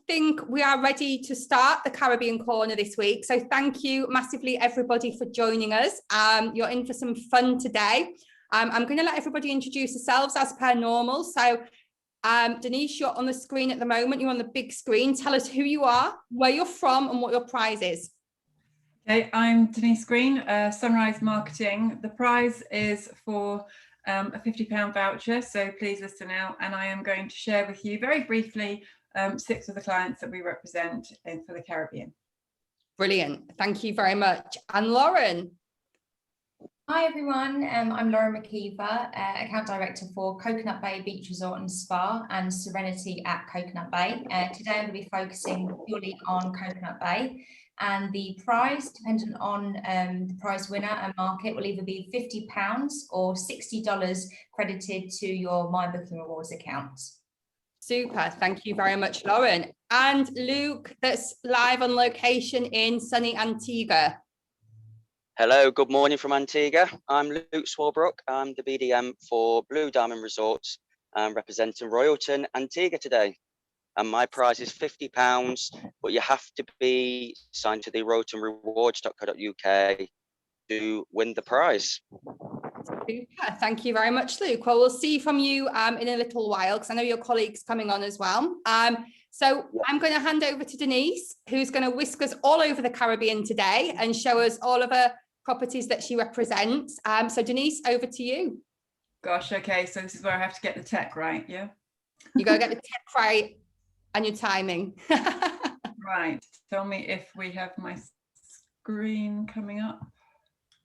think we are ready to start the Caribbean Corner this week. So thank you massively, everybody, for joining us. You're in for some fun today. I'm going to let everybody introduce themselves as per normal. So Denise, you're on the screen at the moment. You're on the big screen. Tell us who you are, where you're from, and what your prize is. Okay, I'm Denise Green, Sunrise Marketing. The prize is for a £50 voucher, so please listen out. And I am going to share with you very briefly 6 of the clients that we represent for the Caribbean. Brilliant. Thank you very much. And Lauren. Hi everyone, I'm Lauren Mckeever, Account Director for Coconut Bay Beach Resort and Spa and Serenity at Coconut Bay. Today I'm going to be focusing purely on Coconut Bay, and the prize, dependent on the prize winner and market, will either be £50 or $60 credited to your My Booking Rewards account. Super. Thank you very much, Lauren. And Luke, that's live on location in sunny Antigua. Hello, good morning from Antigua. I'm Luke Swarbrook. I'm the BDM for Blue Diamond Resorts, representing Royalton Antigua today. And my prize is £50, but you have to be signed to the royaltonrewards.co.uk to win the prize. Super. Thank you very much, Luke. Well, we'll see from you in a little while, because I know your colleague's coming on as well. So I'm going to hand over to Denise, who's going to whisk us all over the Caribbean today and show us all of her properties that she represents. So Denise, over to you. Gosh, okay, so this is where I have to get the tech right, yeah? You got to get the tech right and your timing. Right, tell me if we have my screen coming up.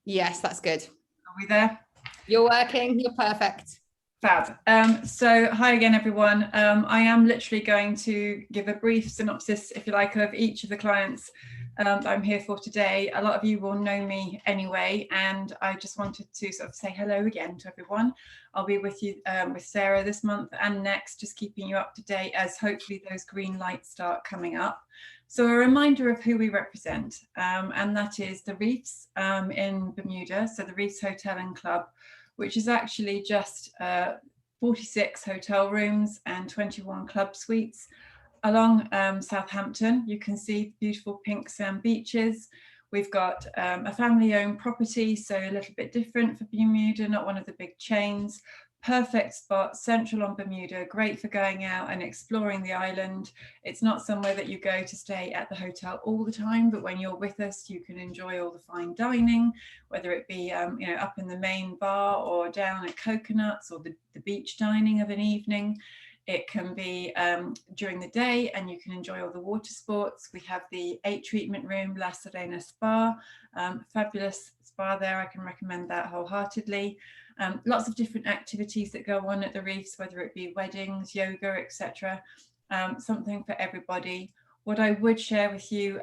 Yes, that's good. Are we there? You're working, you're perfect. Fab. So hi again, everyone. I am literally going to give a brief synopsis, if you like, of each of the clients that I'm here for today. A lot of you will know me anyway, and I just wanted to sort of say hello again to everyone. I'll be with you with Sarah this month and next, just keeping you up to date as hopefully those green lights start coming up. So a reminder of who we represent, and that is the Reefs in Bermuda, so the Reefs Hotel and Club, which is actually just 46 hotel rooms and 21 club suites along Southampton. You can see beautiful pink sand beaches. We've got a family-owned property, so a little bit different for Bermuda, not one of the big chains. Perfect spot, central on Bermuda, great for going out and exploring the island. It's not somewhere that you go to stay at the hotel all the time, but when you're with us, you can enjoy all the fine dining, whether it be you know, up in the main bar or down at Coconuts, or the beach dining of an evening. It can be during the day, and you can enjoy all the water sports. We have the 8 treatment room, La Serena Spa, fabulous spa there. I can recommend that wholeheartedly. Lots of different activities that go on at the Reefs, whether it be weddings, yoga, etc. Something for everybody. What I would share with you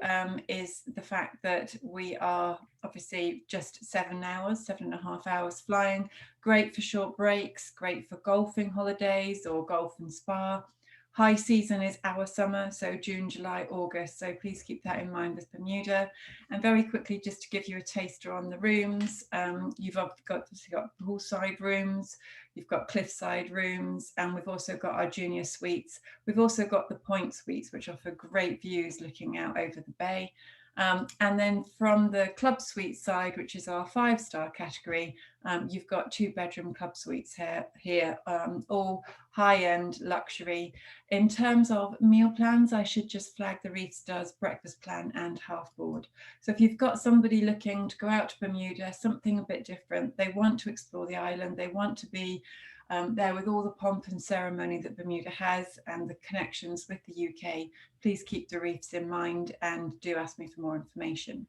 is the fact that we are obviously just 7.5 hours flying. Great for short breaks, great for golfing holidays or golf and spa. High season is our summer, so June, July, August. So please keep that in mind with Bermuda. And very quickly, just to give you a taster on the rooms, you've got poolside rooms, you've got cliffside rooms, and we've also got our junior suites. We've also got the point suites, which offer great views looking out over the bay. And then from the club suite side, which is our 5-star category, you've got 2-bedroom club suites here, all high-end luxury. In terms of meal plans, I should just flag the Reefs does breakfast plan and half board. So if you've got somebody looking to go out to Bermuda, something a bit different, they want to explore the island, they want to be there with all the pomp and ceremony that Bermuda has and the connections with the UK, please keep the Reefs in mind and do ask me for more information.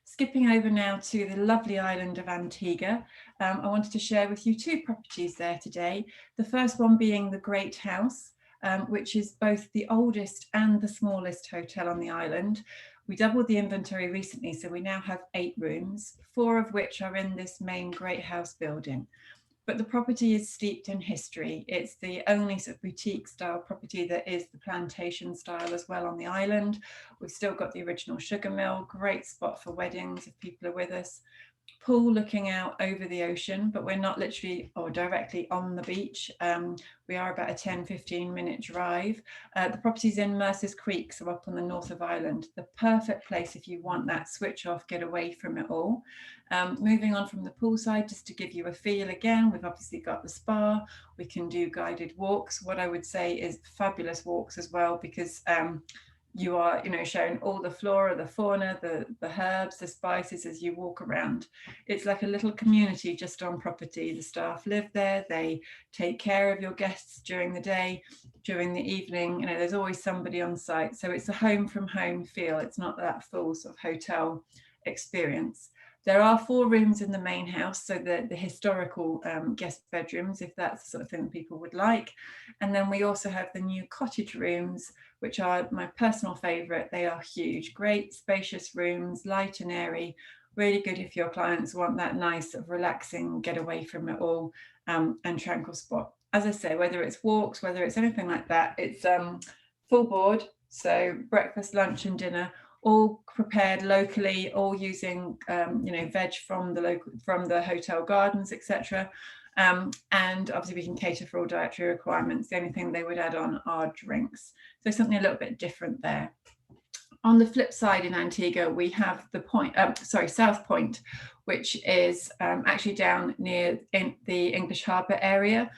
Skipping over now to the lovely island of Antigua, I wanted to share with you 2 properties there today. The first one being the Great House, which is both the oldest and the smallest hotel on the island. We doubled the inventory recently, so we now have 8 rooms, 4 of which are in this main Great House building. But the property is steeped in history. It's the only sort of boutique style property that is the plantation style as well on the island. We've still got the original sugar mill, great spot for weddings if people are with us. pool looking out over the ocean, but we're not literally or directly on the beach. We are about a 10-15 minute drive. The property's in Mercer's Creek, so up on the north of Ireland. The perfect place if you want that switch off, get away from it all. Moving on from the poolside, just to give you a feel again, we've obviously got the spa. We can do guided walks. What I would say is fabulous walks as well, because you are, you know, showing all the flora, the fauna, the herbs, the spices as you walk around. It's like a little community just on property. The staff live there, they take care of your guests during the day, during the evening, you know, there's always somebody on site. So it's a home from home feel. It's not that full sort of hotel experience. There are 4 rooms in the main house, so the historical guest bedrooms, if that's the sort of thing people would like. And then we also have the new cottage rooms, which are my personal favourite. They are huge, great spacious rooms, light and airy, really good if your clients want that nice sort of relaxing, get away from it all, and tranquil spot. As I say, whether it's walks, whether it's anything like that, it's full board, so breakfast, lunch and dinner, all prepared locally, all using you know, veg from the hotel gardens, etc. And obviously we can cater for all dietary requirements. The only thing they would add on are drinks. So something a little bit different there. On the flip side in Antigua, we have the South Point, which is actually down near in the English Harbour area.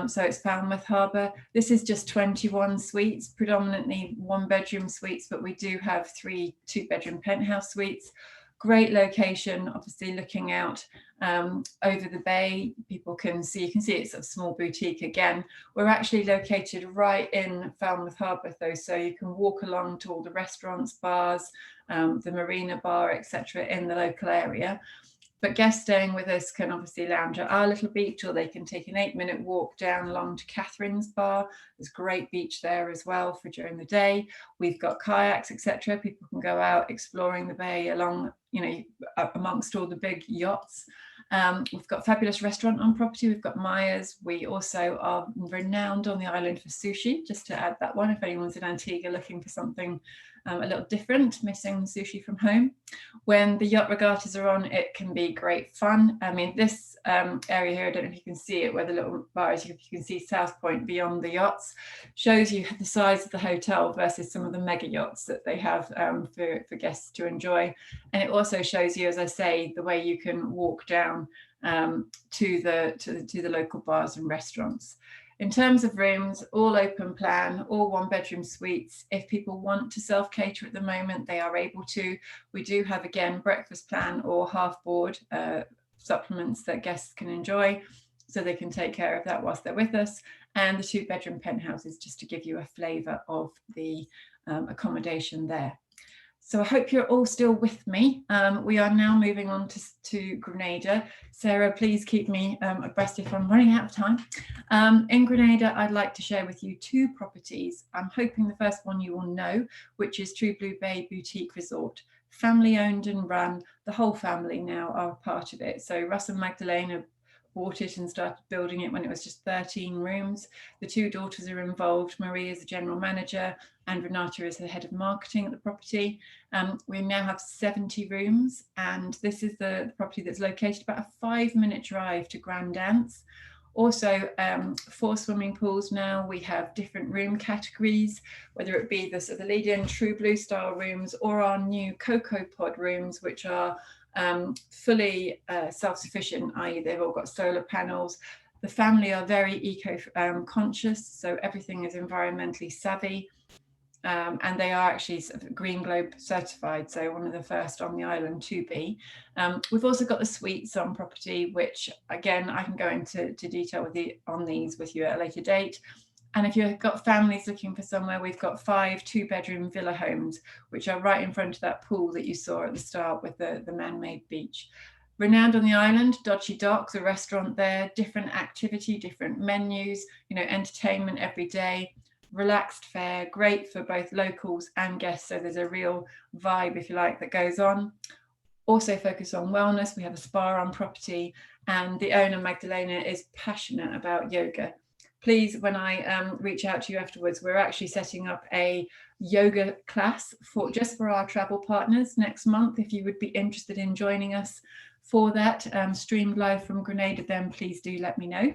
So it's Falmouth Harbour. This is just 21 suites, predominantly 1-bedroom suites, but we do have 3 2-bedroom penthouse suites. Great location, obviously looking out over the bay. People can see, you can see it's a small boutique again. We're actually located right in Falmouth Harbour though, so you can walk along to all the restaurants, bars, the Marina Bar, etc. in the local area. But guests staying with us can obviously lounge at our little beach, or they can take an 8-minute walk down along to Catherine's Bar. There's great beach there as well for during the day. We've got kayaks, etc. People can go out exploring the bay along, you know, amongst all the big yachts. We've got a fabulous restaurant on property. We've got Maya's. We also are renowned on the island for sushi, just to add that one if anyone's in Antigua looking for something a little different, missing sushi from home. When the yacht regattas are on, it can be great fun. I mean, this area here, I don't know if you can see it, where the little bar is, you can see South Point beyond the yachts, shows you the size of the hotel versus some of the mega yachts that they have for guests to enjoy. And it also shows you, as I say, the way you can walk down to the local bars and restaurants. In terms of rooms, all open plan, all 1-bedroom suites. If people want to self-cater at the moment, they are able to. We do have, again, breakfast plan or half board supplements that guests can enjoy, so they can take care of that whilst they're with us. And the 2-bedroom penthouses, just to give you a flavour of the accommodation there. So I hope you're all still with me. We are now moving on to Grenada. Sarah, please keep me abreast if I'm running out of time. In Grenada, I'd like to share with you 2 properties. I'm hoping the first one you will know, which is True Blue Bay Boutique Resort. Family owned and run. The whole family now are a part of it. So Russ and Magdalena bought it and started building it when it was just 13 rooms. The 2 daughters are involved. Marie is the general manager and Renata is the head of marketing at the property. We now have 70 rooms, and this is the property that's located about a 5-minute drive to Grand Anse. Also 4 swimming pools now. We have different room categories, whether it be the lead-in True Blue style rooms or our new Cocoa Pod rooms, which are fully self-sufficient, i.e. they've all got solar panels. The family are very eco-conscious, so everything is environmentally savvy. And they are actually sort of Green Globe certified, so one of the first on the island to be. We've also got the suites on property, which again, I can go into detail on these with you at a later date. And if you've got families looking for somewhere, we've got 5 2-bedroom villa homes, which are right in front of that pool that you saw at the start with the man-made beach. Renowned on the island, Dodgy Docks, a restaurant there, different activity, different menus, you know, entertainment every day, relaxed fare, great for both locals and guests. So there's a real vibe, if you like, that goes on. Also focus on wellness. We have a spa on property, and the owner, Magdalena, is passionate about yoga. Please, when I reach out to you afterwards, we're actually setting up a yoga class just for our travel partners next month. If you would be interested in joining us for that, streamed live from Grenada, then please do let me know.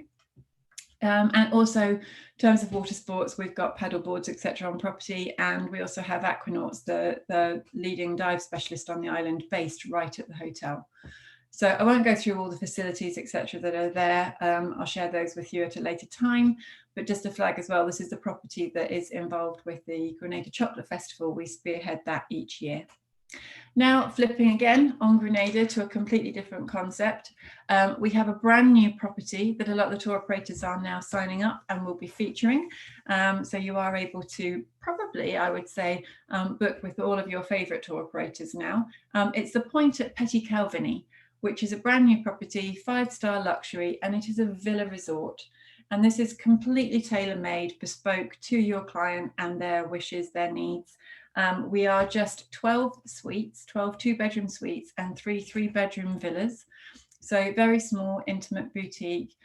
And also, in terms of water sports, we've got paddle boards, etc. on property, and we also have Aquanauts, the leading dive specialist on the island, based right at the hotel. So I won't go through all the facilities, etc. that are there. I'll share those with you at a later time, but just to flag as well, this is the property that is involved with the Grenada Chocolate Festival. We spearhead that each year. Now, flipping again on Grenada to a completely different concept, we have a brand new property that a lot of the tour operators are now signing up and will be featuring. So you are able to probably, I would say, book with all of your favourite tour operators now. It's the Point at Petite Calvini, which is a brand new property, 5-star luxury, and it is a villa resort. And this is completely tailor-made, bespoke to your client and their wishes, their needs. We are just 12 suites, 12 2-bedroom suites and 3 3-bedroom villas. So very small, intimate boutique.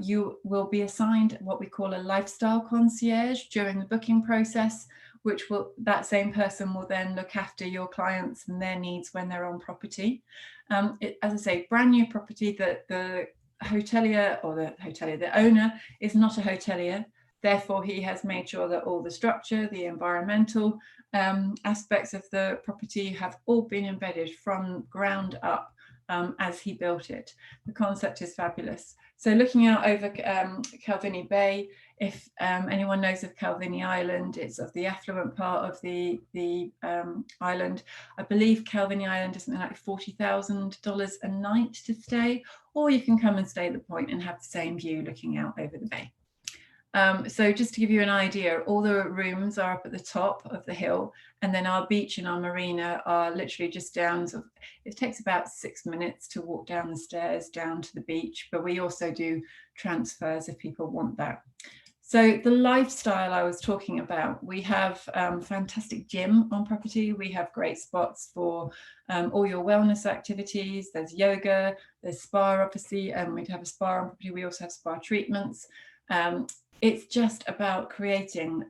You will be assigned what we call a lifestyle concierge during the booking process, which will, that same person will then look after your clients and their needs when they're on property. As I say, brand new property that the hotelier or the owner is not a hotelier. Therefore, he has made sure that all the structure, the environmental aspects of the property have all been embedded from ground up as he built it. The concept is fabulous. So looking out over Calvini Bay, if anyone knows of Calvini Island, it's of the affluent part of the island. I believe Calvini Island is something like $40,000 a night to stay, or you can come and stay at the Point and have the same view looking out over the bay. So just to give you an idea, all the rooms are up at the top of the hill, and then our beach and our marina are literally just down. So it takes about 6 minutes to walk down the stairs down to the beach, but we also do transfers if people want that. So the lifestyle I was talking about, we have fantastic gym on property. We have great spots for all your wellness activities. There's yoga, there's spa, obviously, and we'd have a spa on property. We also have spa treatments. It's just about creating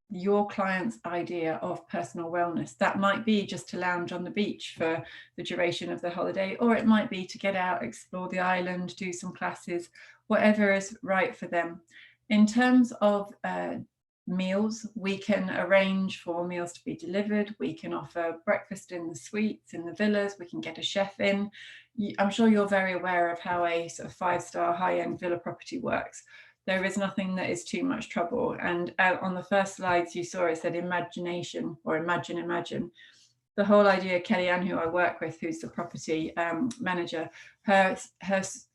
your client's idea of personal wellness. That might be just to lounge on the beach for the duration of the holiday, or it might be to get out, explore the island, do some classes, whatever is right for them. In terms of meals, we can arrange for meals to be delivered. We can offer breakfast in the suites, in the villas. We can get a chef in. I'm sure you're very aware of how a sort of 5-star high-end villa property works. There is nothing that is too much trouble. And on the first slides you saw, it said imagination or imagine. The whole idea, Kellyanne, who I work with, who's the property manager, her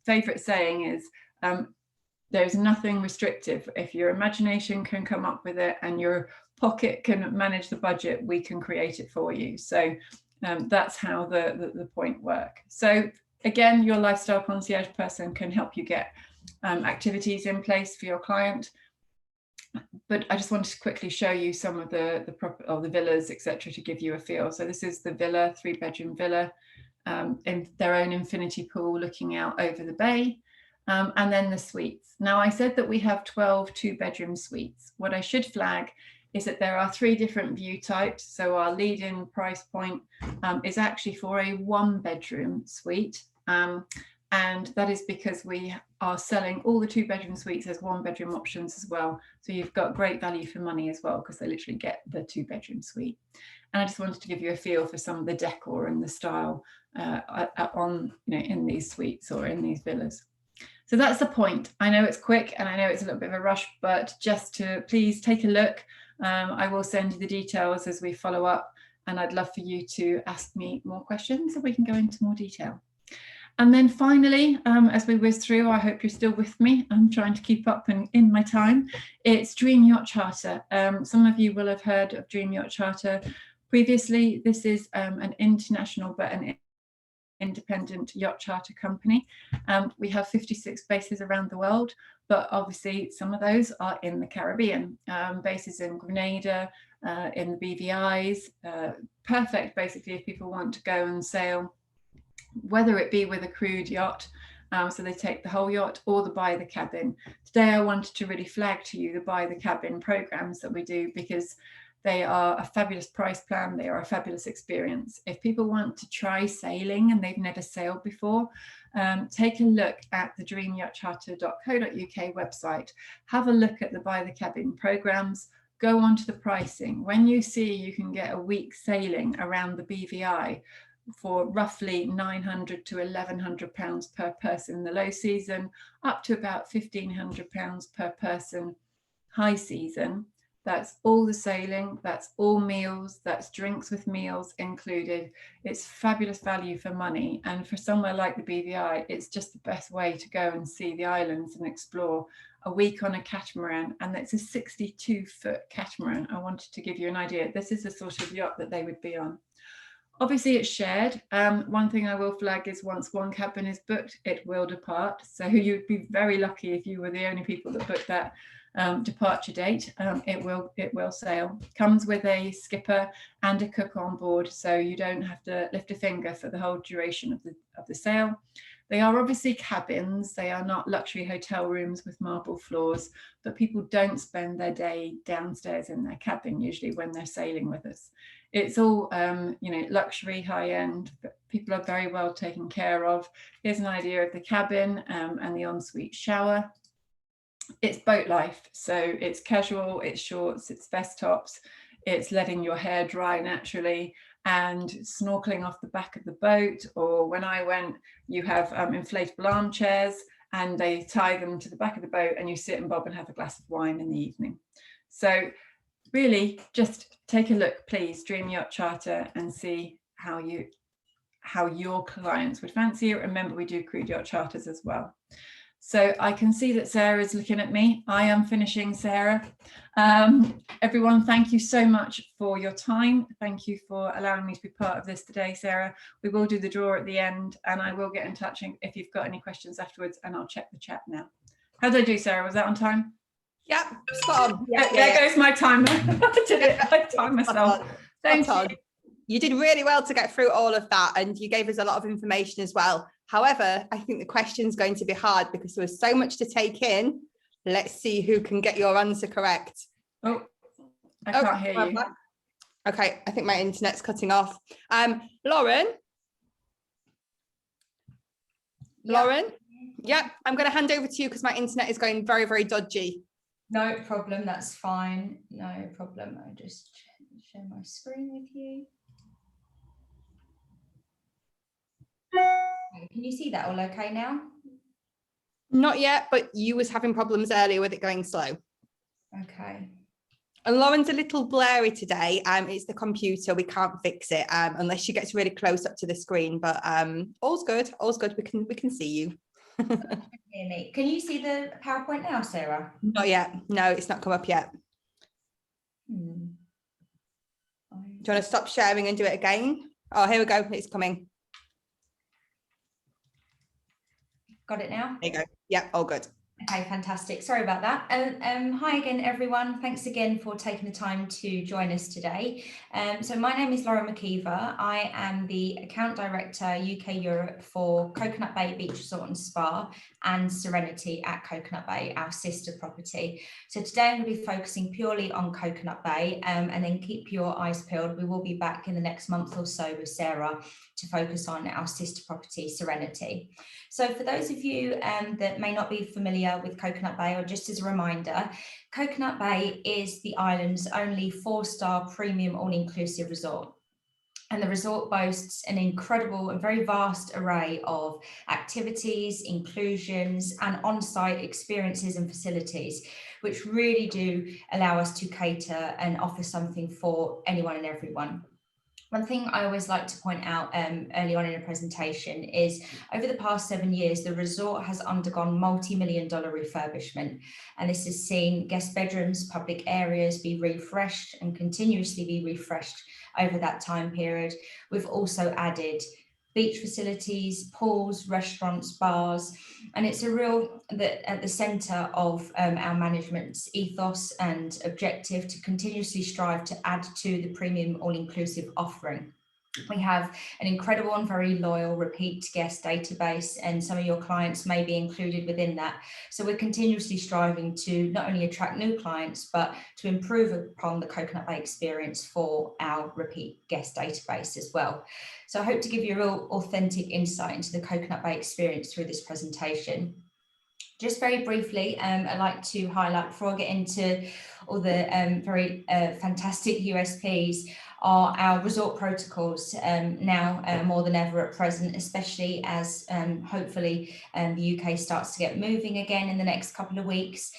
favorite saying is, there's nothing restrictive. If your imagination can come up with it and your pocket can manage the budget, we can create it for you. So that's how the Point work. So again, your lifestyle concierge person can help you get activities in place for your client. But I just wanted to quickly show you some of the villas, etc., to give you a feel. So this is the villa, 3-bedroom villa, in their own infinity pool looking out over the bay. And then the suites. Now, I said that we have 12 2-bedroom suites. What I should flag is that there are 3 different view types. So our lead-in price point is actually for a 1-bedroom suite. And that is because we are selling all the 2-bedroom suites as 1-bedroom options as well. So you've got great value for money as well, because they literally get the 2-bedroom suite. And I just wanted to give you a feel for some of the decor and the style in these suites or in these villas. So that's the Point. I know it's quick and I know it's a little bit of a rush, but just to please take a look. I will send you the details as we follow up, and I'd love for you to ask me more questions so we can go into more detail. And then finally, as we whiz through, I hope you're still with me. I'm trying to keep up in my time. It's Dream Yacht Charter. Some of you will have heard of Dream Yacht Charter previously. This is an international but an independent yacht charter company. We have 56 bases around the world, but obviously some of those are in the Caribbean. Bases in Grenada, in the BVIs, perfect basically if people want to go and sail, whether it be with a crewed yacht, so they take the whole yacht, or the buy the cabin. Today I wanted to really flag to you the buy the cabin programs that we do, because They are a fabulous price plan. They are a fabulous experience. If people want to try sailing and they've never sailed before, take a look at the dreamyachtcharter.co.uk website. Have a look at the Buy the Cabin programs. Go on to the pricing. When you see you can get a week sailing around the BVI for roughly £900 to £1,100 per person in the low season, up to about £1,500 per person high season. That's all the sailing, that's all meals, that's drinks with meals included. It's fabulous value for money. And for somewhere like the BVI, it's just the best way to go and see the islands and explore. A week on a catamaran, and it's a 62-foot catamaran. I wanted to give you an idea. This is the sort of yacht that they would be on. Obviously it's shared. One thing I will flag is once one cabin is booked, it will depart. So you'd be very lucky if you were the only people that booked that departure date. It will sail. Comes with a skipper and a cook on board, so you don't have to lift a finger for the whole duration of the sail. They are obviously cabins. They are not luxury hotel rooms with marble floors, but people don't spend their day downstairs in their cabin usually when they're sailing with us. It's all luxury, high end, but people are very well taken care of. Here's an idea of the cabin and the ensuite shower. It's boat life, so it's casual, it's shorts, it's vest tops, it's letting your hair dry naturally and snorkeling off the back of the boat. Or when I went, you have inflatable armchairs and they tie them to the back of the boat and you sit and bob and have a glass of wine in the evening. So really just take a look, please, Dream Yacht Charter, and see how your clients would fancy it. Remember, we do crude yacht charters as well. So I can see that Sarah's looking at me. I am finishing, Sarah. Everyone, thank you so much for your time. Thank you for allowing me to be part of this today, Sarah. We will do the draw at the end and I will get in touch if you've got any questions afterwards, and I'll check the chat now. How did I do, Sarah? Was that on time? Yeah, spot on. Yeah, there goes my timer. I did it. I timed myself. Thank you. You did really well to get through all of that, and you gave us a lot of information as well. However, I think the question's going to be hard because there was so much to take in. Let's see who can get your answer correct. Oh, I can't hear you. Okay, I think my internet's cutting off. Lauren? Yeah. Lauren? Yeah, I'm going to hand over to you because my internet is going very, very dodgy. No problem, that's fine. No problem. I'll just share my screen with you. Can you see that all okay now? Not yet, but you was having problems earlier with it going slow. Okay. And Lauren's a little blurry today. It's the computer. We can't fix it unless she gets really close up to the screen. But all's good. All's good. We can see you. Hear me. Can you see the PowerPoint now, Sarah? Not yet. No, it's not come up yet. Do you want to stop sharing and do it again? Oh, here we go. It's coming. Got it now? There you go. Yeah, all good. Okay, fantastic. Sorry about that. Hi again, everyone. Thanks again for taking the time to join us today. So my name is Laura Mckeever. I am the Account Director UK Europe for Coconut Bay Beach Resort and Spa and Serenity at Coconut Bay, our sister property. So today I'm going to be focusing purely on Coconut Bay, and then keep your eyes peeled. We will be back in the next month or so with Sarah to focus on our sister property, Serenity. So for those of you that may not be familiar with Coconut Bay, or just as a reminder, Coconut Bay is the island's only 4-star premium all-inclusive resort. And the resort boasts an incredible and very vast array of activities, inclusions, and on-site experiences and facilities, which really do allow us to cater and offer something for anyone and everyone. One thing I always like to point out early on in a presentation is over the past 7 years, the resort has undergone multi-million-dollar refurbishment, and this has seen guest bedrooms, public areas be refreshed and continuously be refreshed over that time period. We've also added beach facilities, pools, restaurants, bars, and it's a real at the centre of our management's ethos and objective to continuously strive to add to the premium all-inclusive offering. We have an incredible and very loyal repeat guest database, and some of your clients may be included within that. So we're continuously striving to not only attract new clients, but to improve upon the Coconut Bay experience for our repeat guest database as well. So I hope to give you a real authentic insight into the Coconut Bay experience through this presentation. Just very briefly, I'd like to highlight, before I get into all the very fantastic USPs, are our resort protocols now more than ever at present, especially as hopefully the UK starts to get moving again in the next couple of weeks.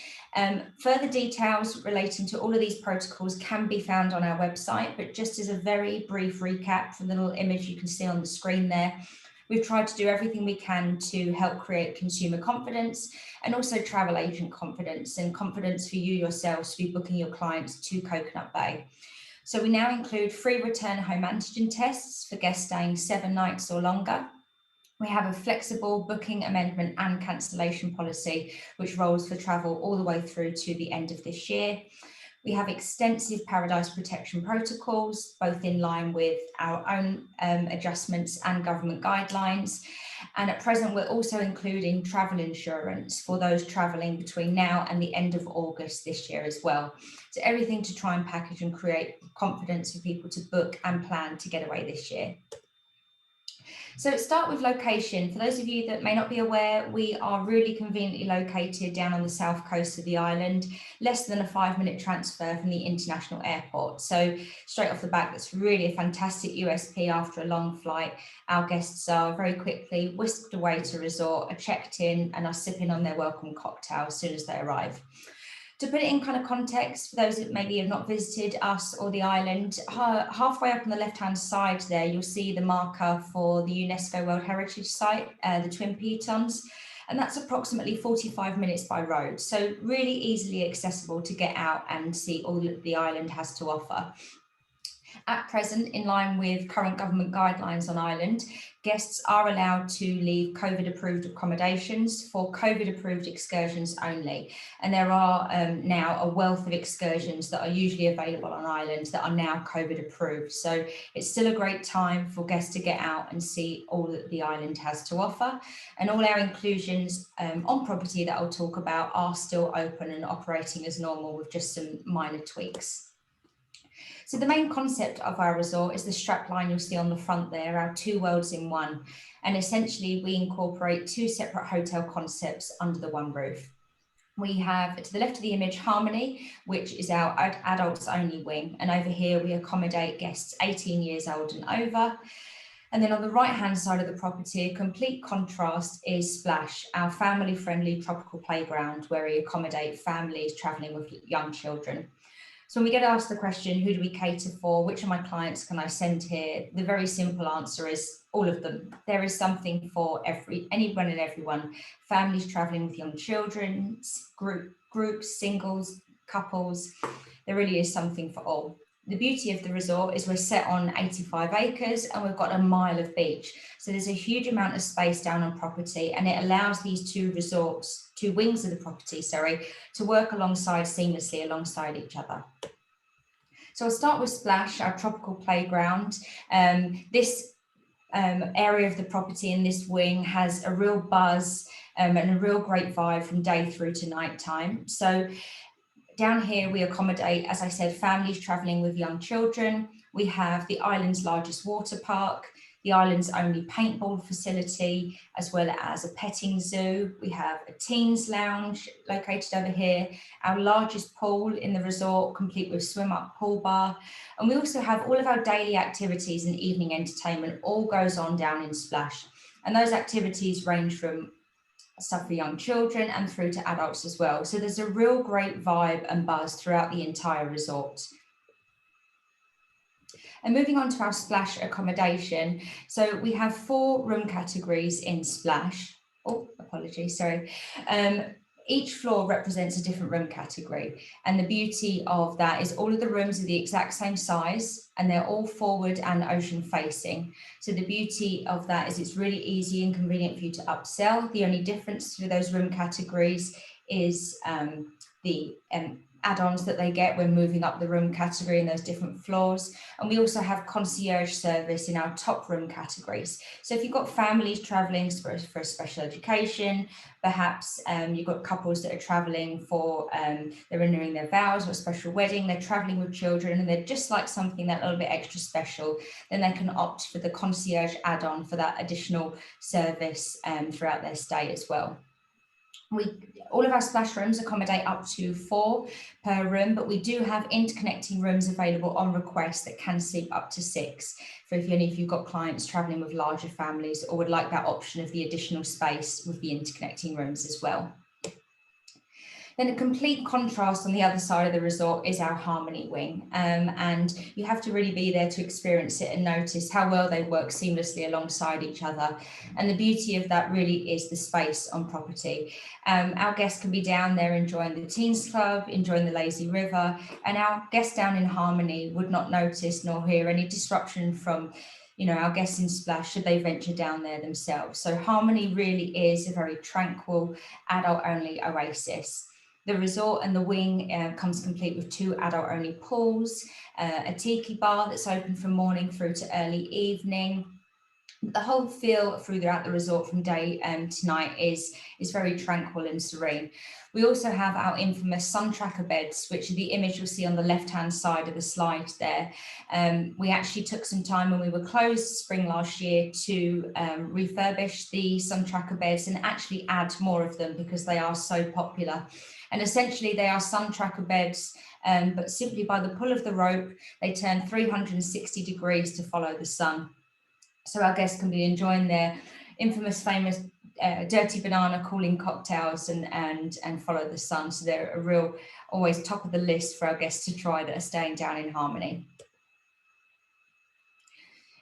Further details relating to all of these protocols can be found on our website, but just as a very brief recap from the little image you can see on the screen there, we've tried to do everything we can to help create consumer confidence and also travel agent confidence, and confidence for you yourselves to be booking your clients to Coconut Bay. So we now include free return home antigen tests for guests staying 7 nights or longer. We have a flexible booking amendment and cancellation policy, which rolls for travel all the way through to the end of this year. We have extensive paradise protection protocols, both in line with our own adjustments and government guidelines. And at present, we're also including travel insurance for those travelling between now and the end of August this year as well. So everything to try and package and create confidence for people to book and plan to get away this year. So let's start with location. For those of you that may not be aware, we are really conveniently located down on the south coast of the island, less than a 5-minute transfer from the international airport. So straight off the back, that's really a fantastic USP after a long flight. Our guests are very quickly whisked away to resort, are checked in, and are sipping on their welcome cocktail as soon as they arrive. To put it in kind of context, for those that maybe have not visited us or the island, halfway up on the left-hand side there, you'll see the marker for the UNESCO World Heritage Site, the Twin Pitons, and that's approximately 45 minutes by road. So really easily accessible to get out and see all that the island has to offer. At present, in line with current government guidelines on Ireland, guests are allowed to leave COVID-approved accommodations for COVID-approved excursions only. And there are now a wealth of excursions that are usually available on Ireland that are now COVID-approved. So it's still a great time for guests to get out and see all that the island has to offer. And all our inclusions on property that I'll talk about are still open and operating as normal with just some minor tweaks. So the main concept of our resort is the strap line you'll see on the front there, our 2 worlds in one. And essentially we incorporate 2 separate hotel concepts under the one roof. We have, to the left of the image, Harmony, which is our adults only wing. And over here we accommodate guests 18 years old and over. And then on the right-hand side of the property, a complete contrast is Splash, our family-friendly tropical playground where we accommodate families travelling with young children. So when we get asked the question, who do we cater for? Which of my clients can I send here? The very simple answer is all of them. There is something for anyone and everyone. Families traveling with young children, groups, singles, couples. There really is something for all. The beauty of the resort is we're set on 85 acres and we've got a mile of beach. So there's a huge amount of space down on property, and it allows these 2 resorts, 2 wings of the property, to work seamlessly alongside each other. So I'll start with Splash, our tropical playground. This area of the property in this wing has a real buzz and a real great vibe from day through to night time. So down here we accommodate, as I said, families travelling with young children. We have the island's largest water park, the island's only paintball facility, as well as a petting zoo. We have a teens lounge located over here, our largest pool in the resort, complete with swim-up pool bar. And we also have all of our daily activities and evening entertainment all goes on down in Splash. And those activities range from stuff for young children and through to adults as well. So there's a real great vibe and buzz throughout the entire resort. And moving on to our Splash accommodation. So we have 4 room categories in Splash. Oh, apologies, sorry. Each floor represents a different room category. And the beauty of that is all of the rooms are the exact same size and they're all forward and ocean facing. So the beauty of that is it's really easy and convenient for you to upsell. The only difference to those room categories is the add-ons that they get when moving up the room category in those different floors. And we also have concierge service in our top room categories. So if you've got families traveling for a special education, perhaps you've got couples that are traveling for, they're renewing their vows or a special wedding, they're traveling with children and they'd just like something that little bit extra special, then they can opt for the concierge add-on for that additional service throughout their stay as well. All of our splash rooms accommodate up to 4 per room, but we do have interconnecting rooms available on request that can seat up to 6 for if you've got clients traveling with larger families or would like that option of the additional space with the interconnecting rooms as well. Then a complete contrast on the other side of the resort is our Harmony wing, and you have to really be there to experience it and notice how well they work seamlessly alongside each other. And the beauty of that really is the space on property. Our guests can be down there enjoying the Teens Club, enjoying the lazy river, and our guests down in Harmony would not notice nor hear any disruption from our guests in Splash should they venture down there themselves. So Harmony really is a very tranquil, adult-only oasis. The resort and the wing comes complete with 2 adult-only pools, a tiki bar that's open from morning through to early evening. The whole feel throughout the resort from day to night is very tranquil and serene. We also have our infamous sun tracker beds, which are the image you'll see on the left-hand side of the slide there. We actually took some time when we were closed spring last year to refurbish the sun tracker beds and actually add more of them because they are so popular. And essentially they are sun tracker beds, but simply by the pull of the rope, they turn 360 degrees to follow the sun. So our guests can be enjoying their infamous, famous dirty banana cooling cocktails and follow the sun. So they're a real, always top of the list for our guests to try that are staying down in Harmony.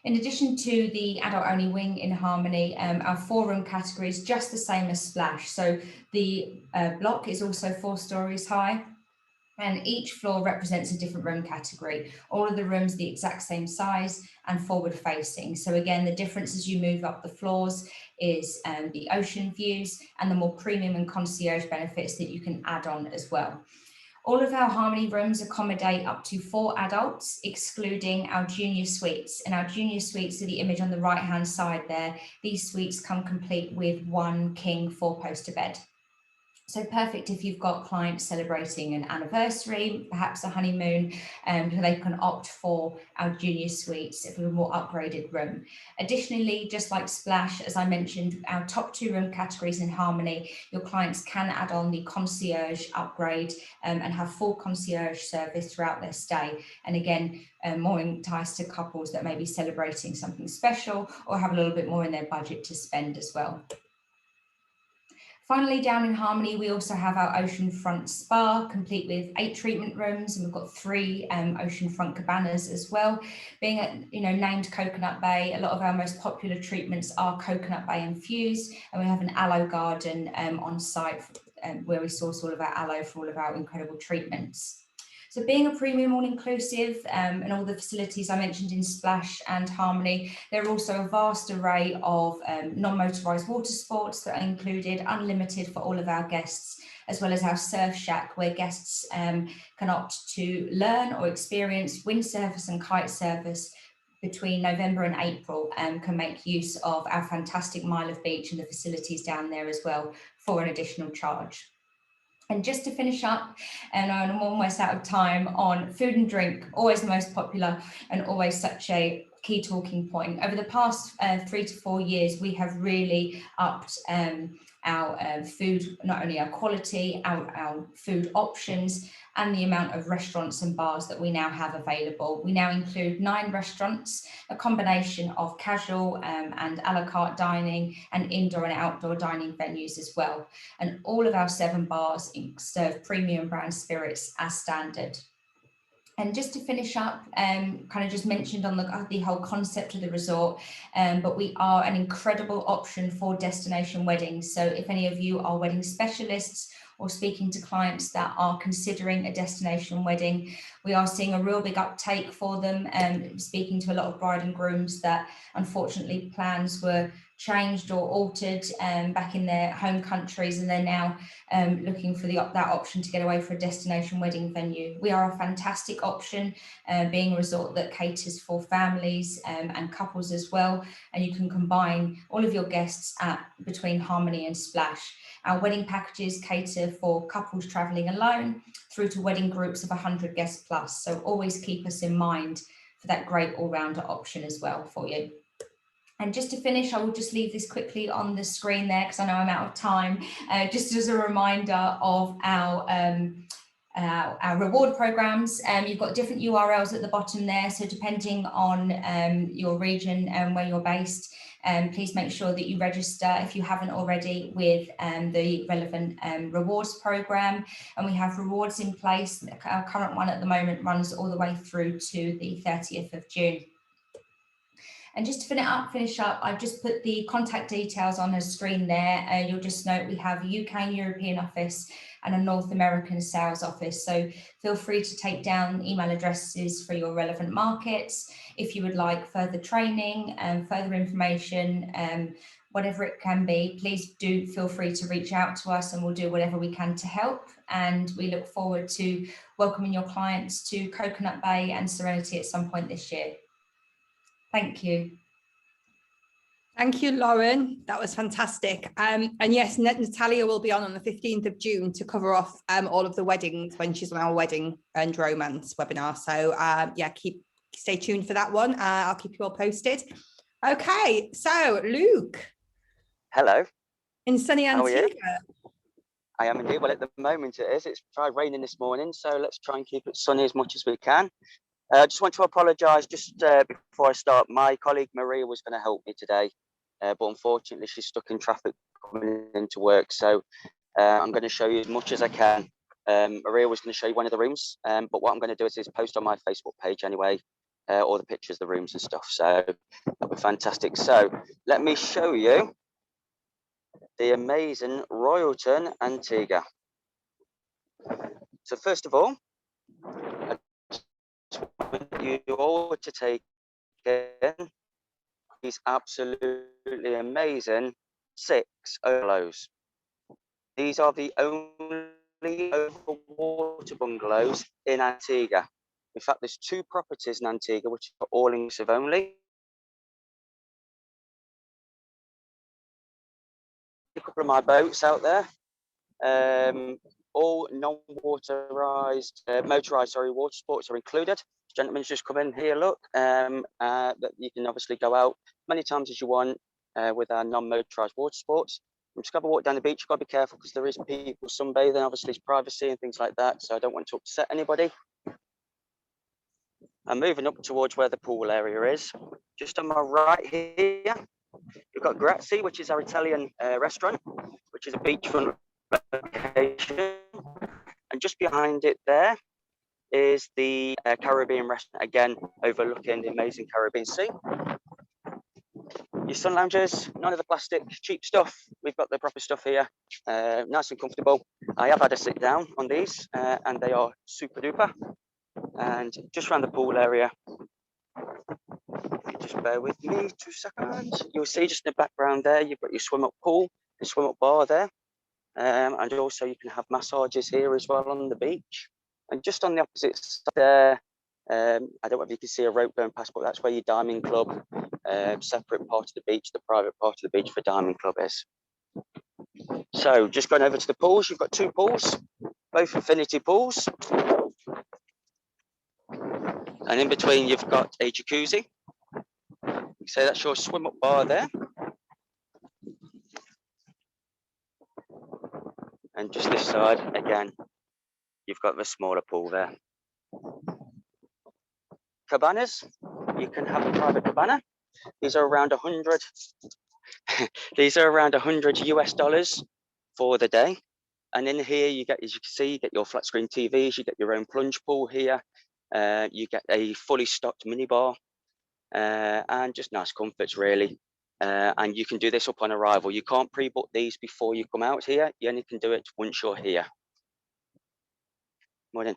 In addition to the adult-only wing in Harmony, our 4-room category is just the same as Splash. So the block is also 4 stories high, and each floor represents a different room category. All of the rooms the exact same size and forward facing. So again, the difference as you move up the floors is the ocean views and the more premium and concierge benefits that you can add on as well. All of our Harmony rooms accommodate up to 4 adults, excluding our junior suites. And our junior suites are the image on the right-hand side there. These suites come complete with 1 king 4-poster bed. So perfect if you've got clients celebrating an anniversary, perhaps a honeymoon, they can opt for our junior suites for a more upgraded room. Additionally, just like Splash, as I mentioned, our top 2 room categories in Harmony, your clients can add on the concierge upgrade and have full concierge service throughout their stay. And again, more enticed to couples that may be celebrating something special or have a little bit more in their budget to spend as well. Finally, down in Harmony, we also have our oceanfront spa, complete with 8 treatment rooms, and we've got 3 oceanfront cabanas as well. Being at, named Coconut Bay, a lot of our most popular treatments are Coconut Bay infused, and we have an aloe garden on site where we source all of our aloe for all of our incredible treatments. So being a premium all-inclusive and all the facilities I mentioned in Splash and Harmony, there are also a vast array of non-motorised water sports that are included, unlimited for all of our guests, as well as our surf shack where guests can opt to learn or experience windsurfers and kite service between November and April and can make use of our fantastic mile of beach and the facilities down there as well for an additional charge. And just to finish up, and I'm almost out of time, on food and drink, always the most popular and always such a key talking point. Over the past 3 to 4 years, we have really upped our food, not only our quality, our food options, and the amount of restaurants and bars that we now have available. We now include 9 restaurants, a combination of casual and a la carte dining and indoor and outdoor dining venues as well. And all of our 7 bars serve premium brand spirits as standard. And just to finish up, kind of just mentioned on the whole concept of the resort, but we are an incredible option for destination weddings. So if any of you are wedding specialists or speaking to clients that are considering a destination wedding, we are seeing a real big uptake for them, speaking to a lot of bride and grooms that unfortunately plans were changed or altered back in their home countries, and they're now looking for that option to get away for a destination wedding venue. We are a fantastic option, being a resort that caters for families and couples as well, and you can combine all of your guests between Harmony and Splash. Our wedding packages cater for couples travelling alone through to wedding groups of 100 guests plus, so always keep us in mind for that great all-rounder option as well for you. And just to finish, I will just leave this quickly on the screen there because I know I'm out of time, just as a reminder of our reward programs. You've got different URLs at the bottom there, so depending on your region and where you're based, please make sure that you register if you haven't already with the relevant rewards program. And we have rewards in place. Our current one at the moment runs all the way through to the 30th of June. And just to finish up, I've just put the contact details on the screen there. You'll just note we have a UK and European office and a North American sales office. So feel free to take down email addresses for your relevant markets. If you would like further training and further information, whatever it can be, please do feel free to reach out to us and we'll do whatever we can to help. And we look forward to welcoming your clients to Coconut Bay and Serenity at some point this year. Thank you. Thank you, Lauren. That was fantastic. And yes, Natalia will be on the 15th of June to cover off all of the weddings when she's on our wedding and romance webinar. So yeah, stay tuned for that one. I'll keep you all posted. Okay, so Luke. Hello. In sunny Antigua. I am indeed. Well, at the moment it is. It's tried raining this morning, so let's try and keep it sunny as much as we can. I just want to apologise just before I start. My colleague Maria was going to help me today, but unfortunately she's stuck in traffic coming into work. So I'm going to show you as much as I can. Maria was going to show you one of the rooms, but what I'm going to do is post on my Facebook page anyway, all the pictures of the rooms and stuff. So that'll be fantastic. So let me show you the amazing Royalton Antigua. So first of all, you all to take in these absolutely amazing 6 overlows. These are the only overwater bungalows in Antigua. In fact, there's 2 properties in Antigua which are all inclusive only. A couple of my boats out there, all non-motorized, motorized, water sports are included. This gentleman's just come in here, look, that you can obviously go out many times as you want with our non-motorized water sports. I'm just going to walk down the beach. You've got to be careful because there is people sunbathing, obviously it's privacy and things like that, so I don't want to upset anybody. I'm moving up towards where the pool area is. Just on my right here, you've got Grazie, which is our Italian restaurant, which is a beachfront location. And just behind it there is the Caribbean restaurant, again, overlooking the amazing Caribbean Sea. Your sun lounges, none of the plastic, cheap stuff. We've got the proper stuff here, nice and comfortable. I have had a sit down on these and they are super duper. And just around the pool area, just bear with me 2 seconds. You'll see just in the background there, you've got your swim up pool, your swim up bar there. And also you can have massages here as well on the beach. And just on the opposite side there, I don't know if you can see a rope going past, but that's where your Diamond Club, separate part of the beach, the private part of the beach for Diamond Club is. So just going over to the pools, you've got 2 pools, both infinity pools. And in between you've got a jacuzzi. So that's your swim up bar there. And just this side, again, you've got the smaller pool there. Cabanas, you can have a private cabana. These are around 100. These are around $100 for the day. And in here, you get, as you can see, you get your flat screen TVs, you get your own plunge pool here. You get a fully stocked mini bar and just nice comforts, really. And you can do this upon arrival. You can't pre-book these before you come out here. You only can do it once you're here. Morning.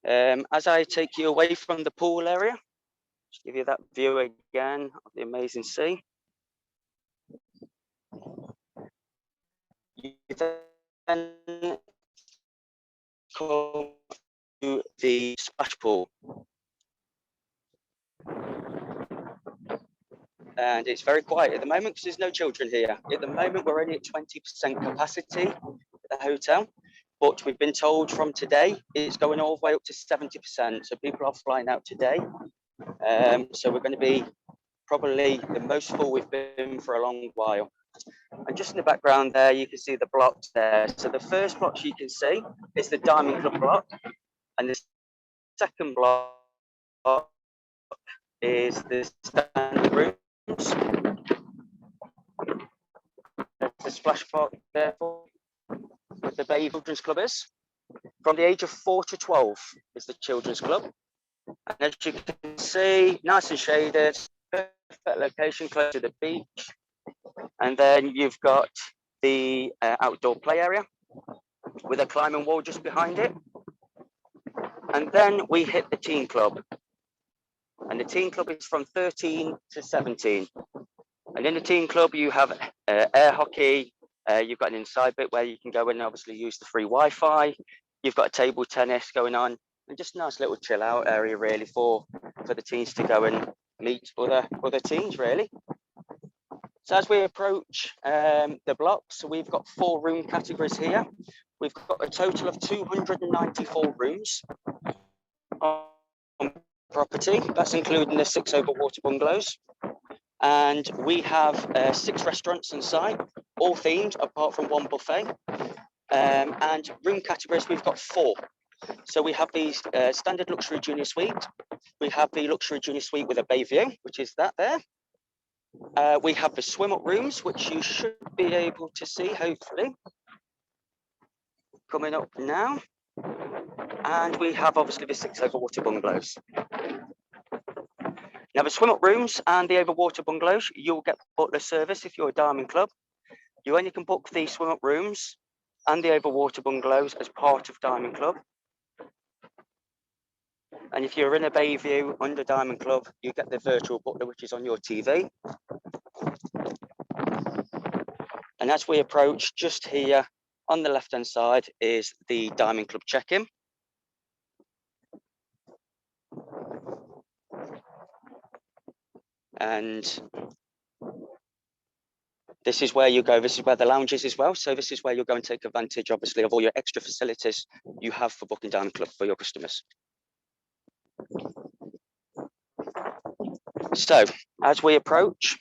As I take you away from the pool area, just give you that view again of the amazing sea. You then come to the splash pool. And it's very quiet at the moment because there's no children here. At the moment, we're only at 20% capacity at the hotel, but we've been told from today it's going all the way up to 70%. So people are flying out today. So we're going to be probably the most full we've been for a long while. And just in the background there, you can see the blocks there. So the first block you can see is the Diamond Club block, and the second block is the standard rooms. There's the splash park there for the Bay Children's Club is. From the age of 4 to 12 is the Children's Club. And as you can see, nice and shaded, perfect location close to the beach. And then you've got the outdoor play area with a climbing wall just behind it. And then we hit the teen club. And the teen club is from 13 to 17. And in the teen club, you have air hockey. You've got an inside bit where you can go and obviously use the free Wi-Fi. You've got table tennis going on, and just a nice little chill out area really for the teens to go and meet other teens really. So as we approach the blocks, so we've got 4 room categories here. We've got a total of 294 rooms on property. That's including the 6 overwater bungalows. And we have 6 restaurants on site, all themed apart from 1 buffet. And room categories, we've got 4. So we have the standard luxury junior suite. We have the luxury junior suite with a bay view, which is that there. We have the swim up rooms, which you should be able to see, hopefully. Coming up now. And we have obviously the 6 overwater bungalows. Now the swim up rooms and the overwater bungalows, you'll get butler service if you're a Diamond Club. You only can book the swim up rooms and the overwater bungalows as part of Diamond Club. And if you're in a bay view under Diamond Club, you get the virtual butler, which is on your TV. And as we approach, just here on the left-hand side is the Diamond Club check-in. And this is where you go, this is where the lounge is as well. So this is where you'll go and take advantage, obviously, of all your extra facilities you have for booking Diamond Club for your customers. So as we approach,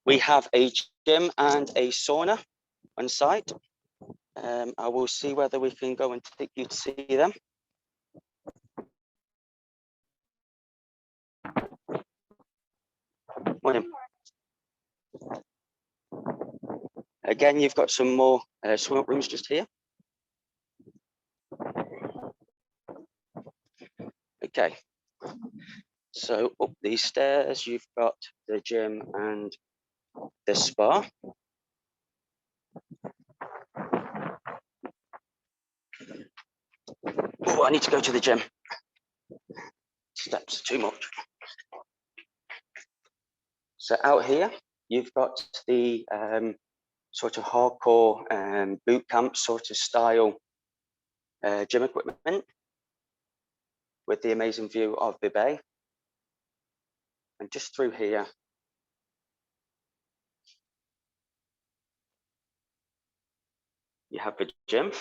we have a gym and a sauna on site. I will see whether we can go and take you to see them. Morning. Again, you've got some more swim up rooms just here. Okay, so up these stairs, you've got the gym and the spa. Oh, I need to go to the gym. Steps too much. So out here, you've got the sort of hardcore boot camp sort of style gym equipment with the amazing view of the bay. And just through here, you have the gym.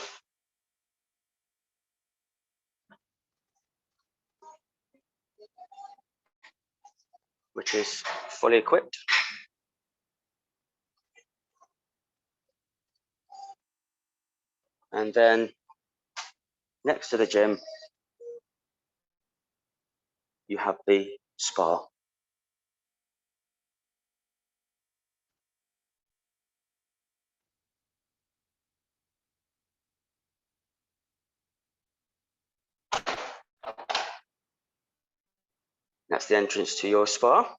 Which is fully equipped. And then next to the gym, you have the spa. That's the entrance to your spa.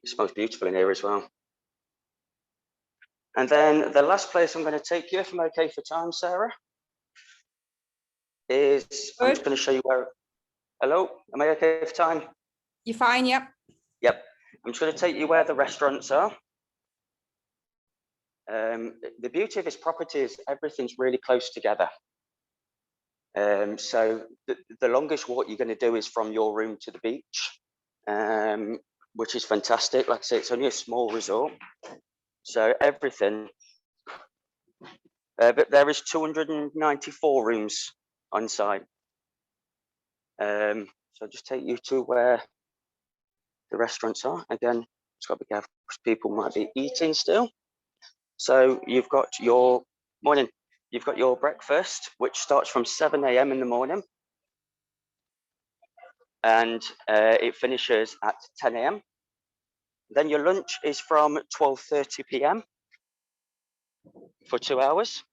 It smells beautiful in here as well. And then the last place I'm going to take you, if I'm okay for time, Sarah, is I'm just going to show you where. Hello, am I okay for time? You're fine, yep. Yep. I'm just going to take you where the restaurants are. The beauty of this property is everything's really close together. So the longest walk you're going to do is from your room to the beach, which is fantastic. Like I say, it's only a small resort, so everything. But there is 294 rooms on site. So I'll just take you to where the restaurants are. Again, it's got to be careful because people might be eating still. So you've got your morning. You've got your breakfast, which starts from 7 a.m. in the morning, and it finishes at 10 a.m. Then your lunch is from 12:30 p.m. for 2 hours,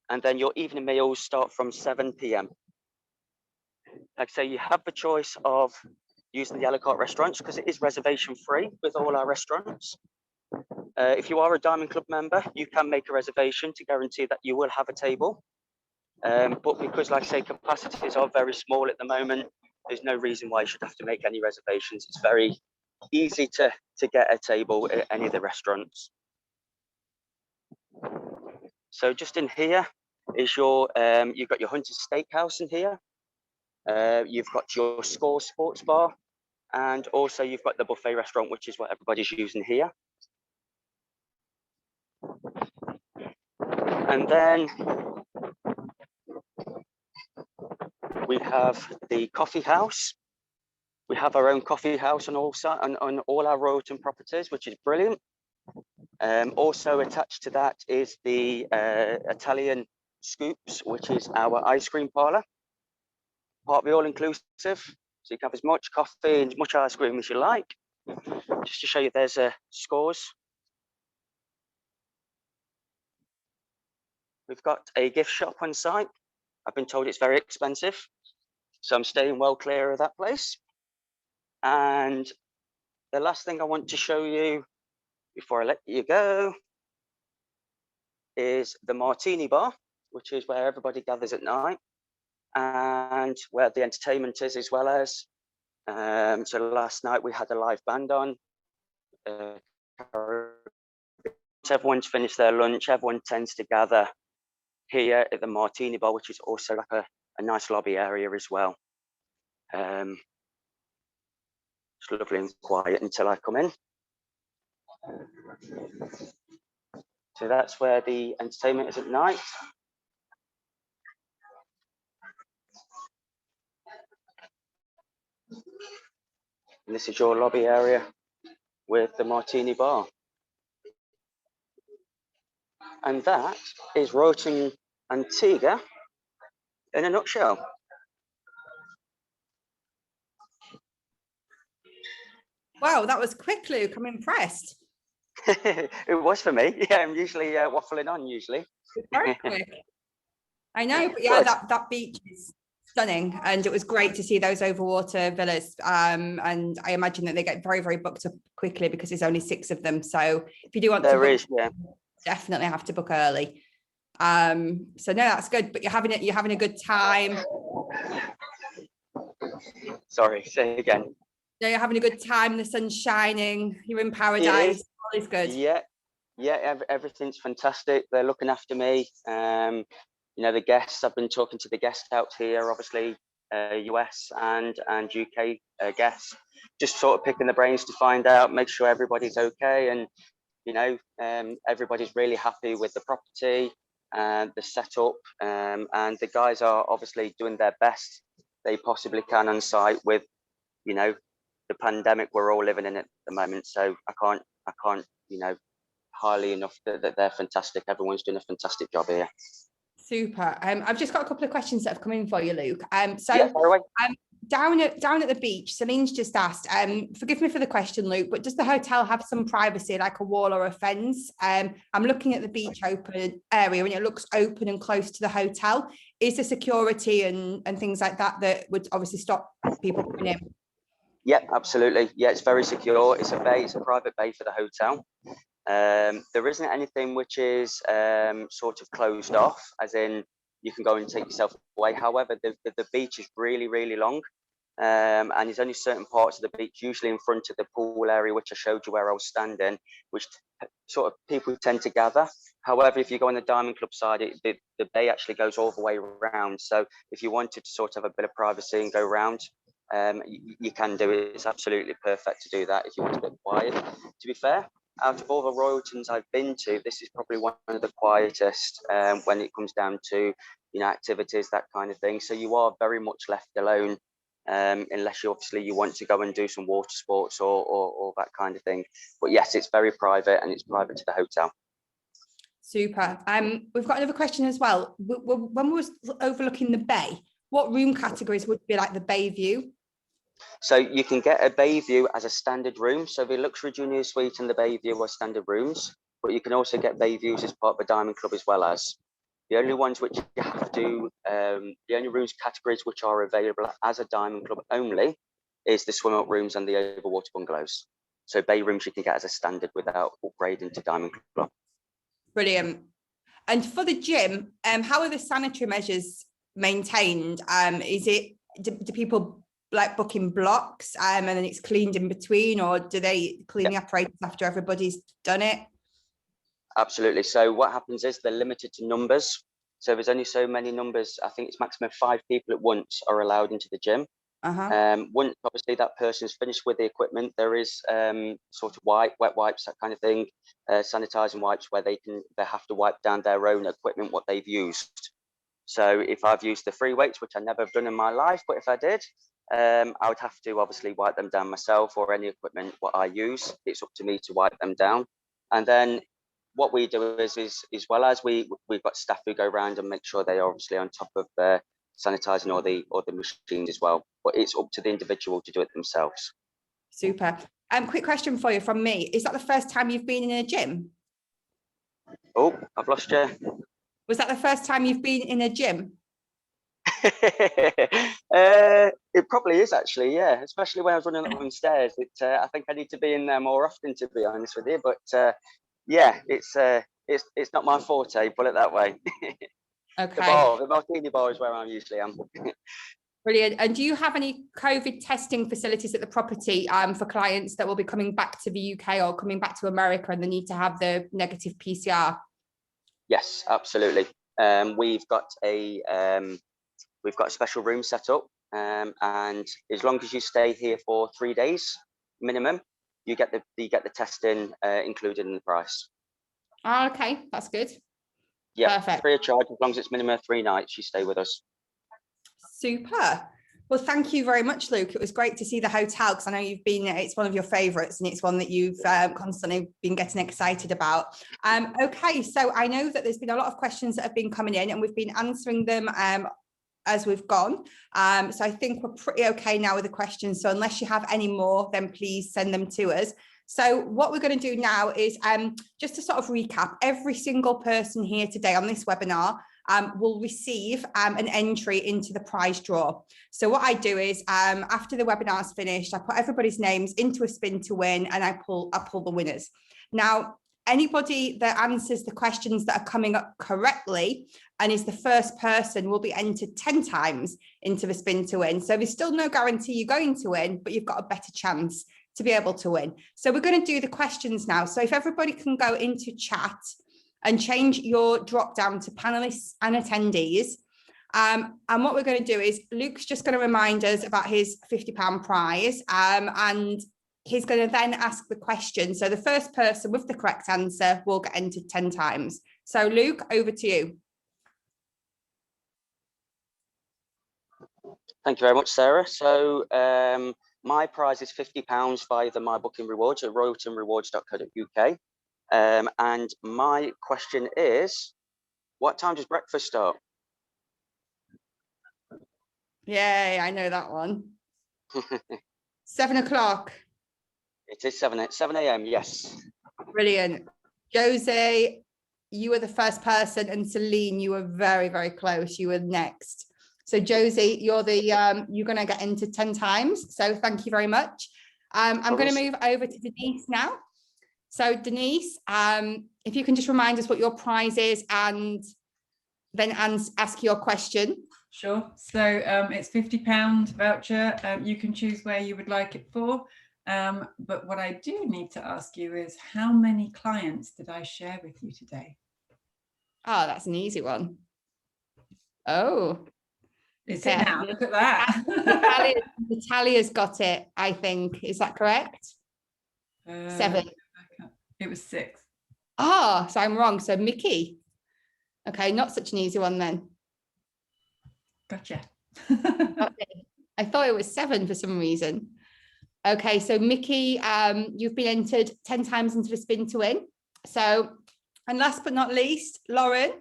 and then your evening meals start from 7 p.m. Like I say, you have the choice of using the a la carte restaurants because it is reservation free with all our restaurants. If you are a Diamond Club member, you can make a reservation to guarantee that you will have a table. But because, like I say, capacities are very small at the moment, there's no reason why you should have to make any reservations. It's very easy to get a table at any of the restaurants. So just in here is your, you've got your Hunter's Steakhouse in here. You've got your Score Sports Bar, and also you've got the buffet restaurant, which is what everybody's using here. And then we have the coffee house. We have our own coffee house on all our Royalton properties, which is brilliant. Also attached to that is the Italian Scoops, which is our ice cream parlor. Part of the all-inclusive, so you can have as much coffee and as much ice cream as you like. Just to show you, there's Scores. We've got a gift shop on site. I've been told it's very expensive, so I'm staying well clear of that place. And the last thing I want to show you before I let you go is the Martini Bar, which is where everybody gathers at night and where the entertainment is as well as. So last night we had a live band on. Everyone's finished their lunch, everyone tends to gather here at the Martini Bar, which is also like a nice lobby area as well. It's lovely and quiet until I come in. So that's where the entertainment is at night. And this is your lobby area with the Martini Bar. And that is Royalton Antigua in a nutshell. Wow, that was quick, Luke. I'm impressed. It was for me. Yeah, I'm usually waffling on usually. Very quick. I know, but yeah, that beach is stunning, and it was great to see those overwater villas. And I imagine that they get very, very booked up quickly because there's only 6 of them. So if you do want to book, yeah, definitely have to book early. So no, that's good. But you're having a good time. Sorry, say it again. No, you're having a good time. The sun's shining. You're in paradise. All is good. Yeah, everything's fantastic. They're looking after me. You know, the guests, I've been talking to the guests out here, obviously US and UK guests, just sort of picking the brains to find out, make sure everybody's okay. And, you know, everybody's really happy with the property and the setup. And the guys are obviously doing their best they possibly can on site with, you know, the pandemic we're all living in at the moment. So I can't, you know, highly enough that they're fantastic. Everyone's doing a fantastic job here. Super. I've just got a couple of questions that have come in for you, Luke. Down at the beach, Celine's just asked, forgive me for the question, Luke, but does the hotel have some privacy, like a wall or a fence? I'm looking at the beach open area and it looks open and close to the hotel. Is there security and things like that would obviously stop people coming in? Yeah, absolutely. Yeah, it's very secure. It's a bay, it's a private bay for the hotel. There isn't anything which is sort of closed off, as in you can go and take yourself away. However, the beach is really, really long. and there's only certain parts of the beach, usually in front of the pool area, which I showed you where I was standing, which sort of people tend to gather. However, if you go on the Diamond Club side, the bay actually goes all the way around. So if you wanted to sort of have a bit of privacy and go around, you can do it. It's absolutely perfect to do that if you want a bit quiet. To be fair, out of all the Royaltons I've been to, this is probably one of the quietest when it comes down to, you know, activities, that kind of thing. So you are very much left alone, unless you want to go and do some water sports or that kind of thing. But yes, it's very private, and it's private to the hotel. Super. We've got another question as well. When we was overlooking the bay, what room categories would be like the bay view? So you can get a bay view as a standard room. So the luxury junior suite and the bay view are standard rooms, but you can also get bay views as part of the Diamond Club as well as. The only ones which you have to, the only rooms categories which are available as a Diamond Club only is the swim up rooms and the overwater bungalows. So bay rooms you can get as a standard without upgrading to Diamond Club. Brilliant. And for the gym, how are the sanitary measures maintained? Do people like book in blocks and then it's cleaned in between, or do they clean the apparatus after everybody's done it? Absolutely. So what happens is they're limited to numbers. So there's only so many numbers. I think it's maximum 5 people at once are allowed into the gym. Once obviously that person's finished with the equipment, there is sort of wet wipes, that kind of thing, sanitizing wipes where they have to wipe down their own equipment, what they've used. So if I've used the free weights, which I never have done in my life, but if I did, I would have to obviously wipe them down myself, or any equipment what I use. It's up to me to wipe them down. And then what we do is well as we've got staff who go around and make sure they are obviously on top of sanitizing all the machines as well. But it's up to the individual to do it themselves. Super. Quick question for you from me. Is that the first time you've been in a gym? Oh, I've lost you. Was that the first time you've been in a gym? It probably is actually, yeah. Especially when I was running up the stairs. I think I need to be in there more often, to be honest with you. But yeah, it's not my forte. Put it that way. Okay. The Martini Bar is where I usually am. Brilliant. And do you have any COVID testing facilities at the property for clients that will be coming back to the UK or coming back to America and they need to have the negative PCR? Yes, absolutely. We've got a special room set up, and as long as you stay here for 3 days minimum, you get the testing included in the price. Oh, okay, that's good. Yeah, perfect. Free of charge, as long as it's minimum 3 nights. You stay with us. Super. Well, thank you very much, Luke. It was great to see the hotel, because I know it's one of your favourites, and it's one that you've constantly been getting excited about. Okay, so I know that there's been a lot of questions that have been coming in, and we've been answering them as we've gone. So I think we're pretty okay now with the questions. So unless you have any more, then please send them to us. So what we're going to do now is just to sort of recap, every single person here today on this webinar will receive an entry into the prize draw. So what I do is after the webinar's finished, I put everybody's names into a spin to win, and I pull the winners. Now, anybody that answers the questions that are coming up correctly and is the first person will be entered 10 times into the spin to win. So there's still no guarantee you're going to win, but you've got a better chance to be able to win. So we're going to do the questions now. So if everybody can go into chat and change your drop down to panelists and attendees. And what we're going to do is Luke's just going to remind us about his £50 prize, and he's going to then ask the question. So the first person with the correct answer will get entered 10 times. So Luke, over to you. Thank you very much, Sarah. So my prize is £50 via the My Booking Rewards at royaltonrewards.co.uk. And my question is, what time does breakfast start? Yay, I know that one. 7 o'clock. It is 7 a.m. Yes. Brilliant. Jose, you were the first person, and Celine, you were very, very close. You were next. So Josie, you're going to get entered 10 times. So thank you very much. I'm going to move over to Denise now. So Denise, if you can just remind us what your prize is and then ask your question. Sure. So it's £50 voucher. You can choose where you would like it for. But what I do need to ask you is, how many clients did I share with you today? Oh, that's an easy one. Oh. It's Okay, it now. Look at that. Natalia's got it, I think. Is that correct? 7. It was 6. Oh, so I'm wrong. So Mickey. Okay, not such an easy one then. Gotcha. I thought it was 7 for some reason. Okay, so Mickey, you've been entered 10 times into the spin to win. So, and last but not least, Lauren.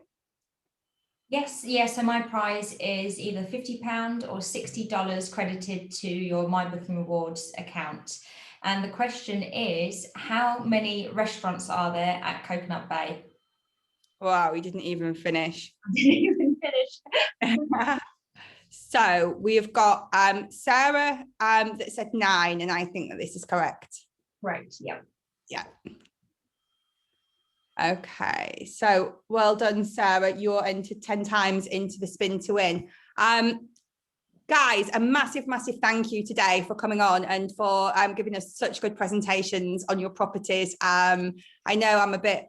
Yes, so my prize is either £50 or $60 credited to your My Booking Rewards account. And the question is, how many restaurants are there at Coconut Bay? Wow, we didn't even finish. I didn't even finish. So we have got Sarah that said 9, and I think that this is correct. Right, yeah. Yeah. Okay, so well done, Sarah. You're entered 10 times into the spin to win. Guys, a massive thank you today for coming on and for giving us such good presentations on your properties. I know I'm a bit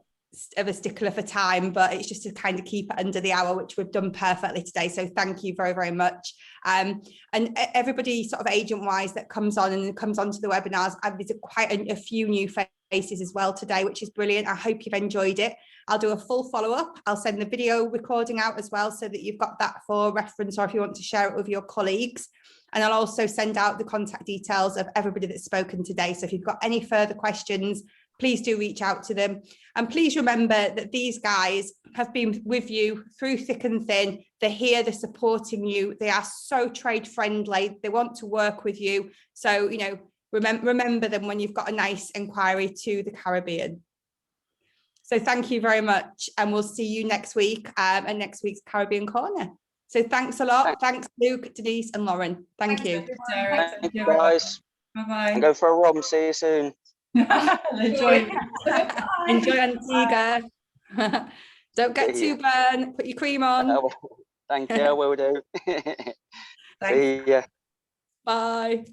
of a stickler for time, but it's just to kind of keep it under the hour, which we've done perfectly today. So thank you very much. And everybody sort of agent wise that comes on and comes onto the webinars, there's quite a few new faces as well today, which is brilliant. I hope you've enjoyed it. I'll do a full follow-up. I'll send the video recording out as well so that you've got that for reference, or if you want to share it with your colleagues. And I'll also send out the contact details of everybody that's spoken today. So if you've got any further questions, please do reach out to them. And please remember that these guys have been with you through thick and thin. They're here, they're supporting you. They are so trade friendly. They want to work with you. So, you know, remember them when you've got a nice inquiry to the Caribbean. So thank you very much. And we'll see you next week and next week's Caribbean Corner. So thanks a lot. Thanks, Luke, Denise and Lauren. Thank you. Thank you, guys. Bye-bye. And go for a rum. See you soon. Enjoy. Enjoy Antigua. Don't get too burned. Put your cream on. Thank you. I will do. Thanks. See ya. Bye.